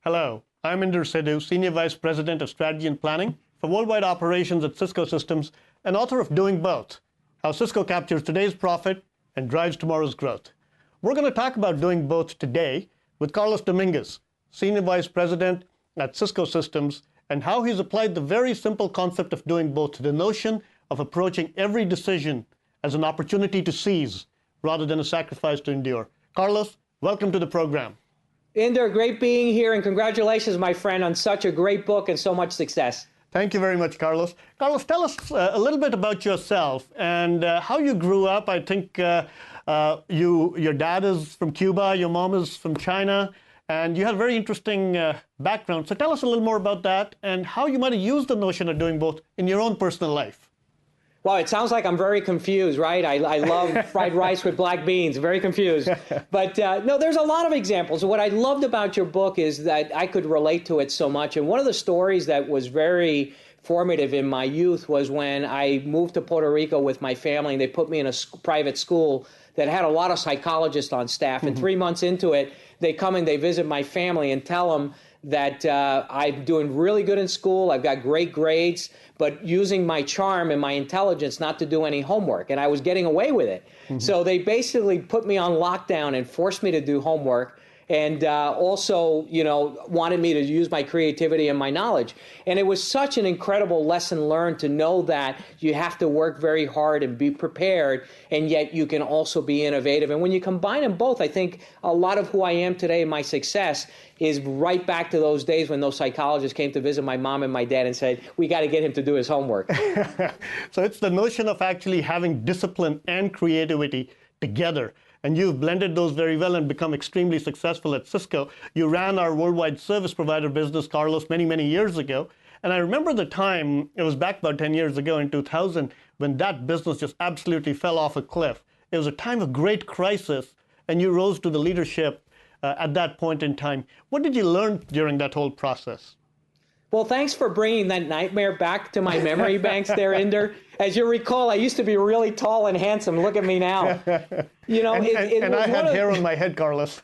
Hello, I'm Inder Sidhu, Senior Vice President of Strategy and Planning for Worldwide Operations at Cisco Systems and author of Doing Both, How Cisco Captures Today's Profit and Drives Tomorrow's Growth. We're going to talk about doing both today with Carlos Dominguez, Senior Vice President at Cisco Systems, and how he's applied the very simple concept of doing both to the notion of approaching every decision as an opportunity to seize rather than a sacrifice to endure. Carlos, welcome to the program. Inder, great being here, and congratulations, my friend, on such a great book and so much success. Thank you very much, Carlos. Carlos, tell us a little bit about yourself and how you grew up. I think your dad is from Cuba, your mom is from China, and you had a very interesting background. So tell us a little more about that and how you might have used the notion of doing both in your own personal life. Well, it sounds like I'm very confused, right? I love fried rice with black beans, very confused. But no, there's a lot of examples. What I loved about your book is that I could relate to it so much. And one of the stories that was very formative in my youth was when I moved to Puerto Rico with my family, and they put me in a private school that had a lot of psychologists on staff. And 3 months into it, they come and they visit my family and tell them that I'm doing really good in school, I've got great grades, but using my charm and my intelligence not to do any homework, and I was getting away with it. So they basically put me on lockdown and forced me to do homework, and also, wanted me to use my creativity and my knowledge. And it was such an incredible lesson learned to know that you have to work very hard and be prepared, and yet you can also be innovative. And when you combine them both, I think a lot of who I am today and my success is right back to those days when those psychologists came to visit my mom and my dad and said, we got to get him to do his homework. So it's the notion of actually having discipline and creativity together. And you've blended those very well and become extremely successful at Cisco. You ran our worldwide service provider business, Carlos, many, many years ago. And I remember the time, it was back about 10 years ago in 2000, when that business just absolutely fell off a cliff. It was a time of great crisis, and you rose to the leadership at that point in time. What did you learn during that whole process? Well, thanks for bringing that nightmare back to my memory banks there, Inder. As you recall, I used to be really tall and handsome. Look at me now. And I had hair on my head, Carlos.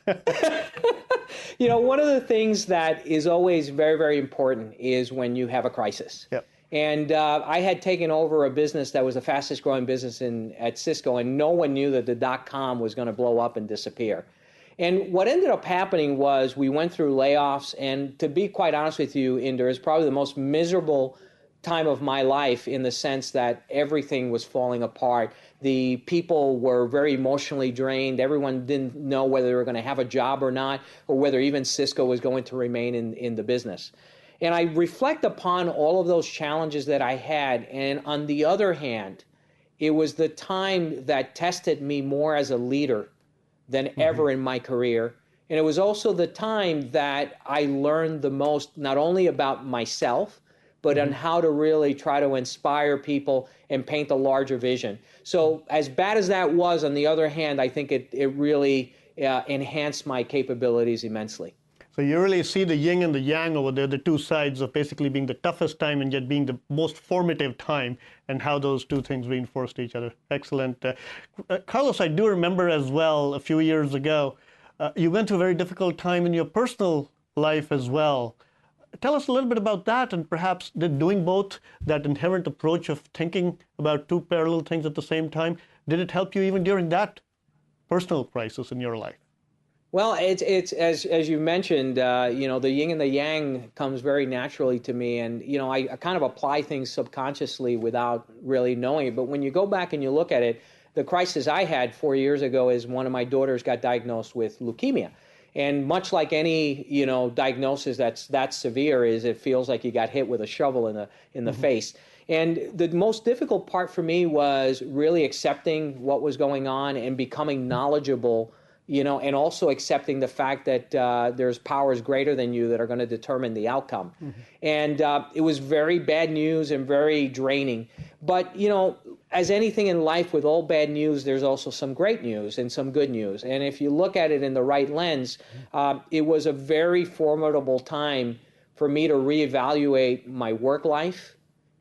One of the things that is always very, very important is when you have a crisis. Yep. And I had taken over a business that was the fastest growing business at Cisco, and no one knew that the .com was going to blow up and disappear. And what ended up happening was we went through layoffs, and to be quite honest with you, Inder, it's probably the most miserable time of my life in the sense that everything was falling apart. The people were very emotionally drained. Everyone didn't know whether they were going to have a job or not, or whether even Cisco was going to remain in the business. And I reflect upon all of those challenges that I had, and on the other hand, it was the time that tested me more as a leader than ever in my career. And it was also the time that I learned the most, not only about myself, but on how to really try to inspire people and paint a larger vision. So as bad as that was, on the other hand, I think it really enhanced my capabilities immensely. So you really see the yin and the yang over there, the two sides of basically being the toughest time and yet being the most formative time, and how those two things reinforced each other. Excellent. Carlos, I do remember as well a few years ago, you went through a very difficult time in your personal life as well. Tell us a little bit about that, and perhaps did doing both, that inherent approach of thinking about two parallel things at the same time, did it help you even during that personal crisis in your life? Well, it's as you mentioned, the yin and the yang comes very naturally to me, and I kind of apply things subconsciously without really knowing it. But when you go back and you look at it, the crisis I had 4 years ago is one of my daughters got diagnosed with leukemia, and much like any diagnosis that's that severe, is it feels like you got hit with a shovel in the face. And the most difficult part for me was really accepting what was going on and becoming knowledgeable, and also accepting the fact that there's powers greater than you that are going to determine the outcome. And it was very bad news and very draining. But, as anything in life, with all bad news, there's also some great news and some good news. And if you look at it in the right lens, it was a very formidable time for me to reevaluate my work life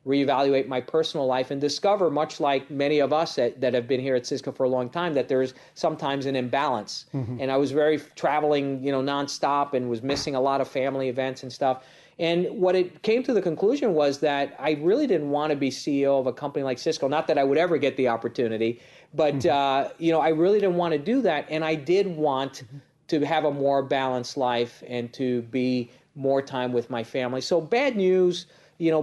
reevaluate my personal life and discover, much like many of us that have been here at Cisco for a long time, that there's sometimes an imbalance. And I was very traveling, nonstop, and was missing a lot of family events and stuff. And what it came to the conclusion was that I really didn't want to be CEO of a company like Cisco. Not that I would ever get the opportunity, but I really didn't want to do that. And I did want to have a more balanced life and to be more time with my family. So bad news,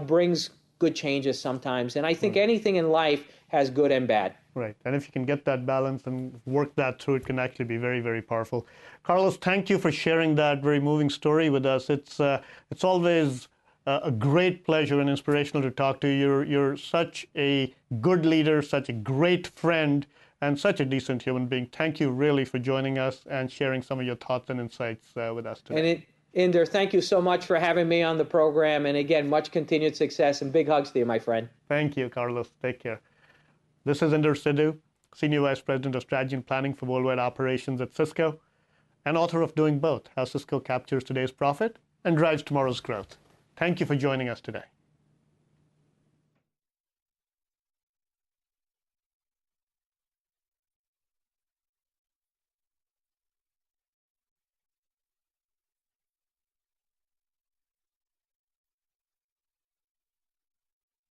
brings good changes sometimes. And I think anything in life has good and bad. Right. And if you can get that balance and work that through, it can actually be very, very powerful. Carlos, thank you for sharing that very moving story with us. It's always a great pleasure and inspirational to talk to you. You're such a good leader, such a great friend, and such a decent human being. Thank you really for joining us and sharing some of your thoughts and insights with us today. Inder, thank you so much for having me on the program. And again, much continued success and big hugs to you, my friend. Thank you, Carlos. Take care. This is Inder Sidhu, Senior Vice President of Strategy and Planning for Worldwide Operations at Cisco, and author of Doing Both, How Cisco Captures Today's Profit and Drives Tomorrow's Growth. Thank you for joining us today.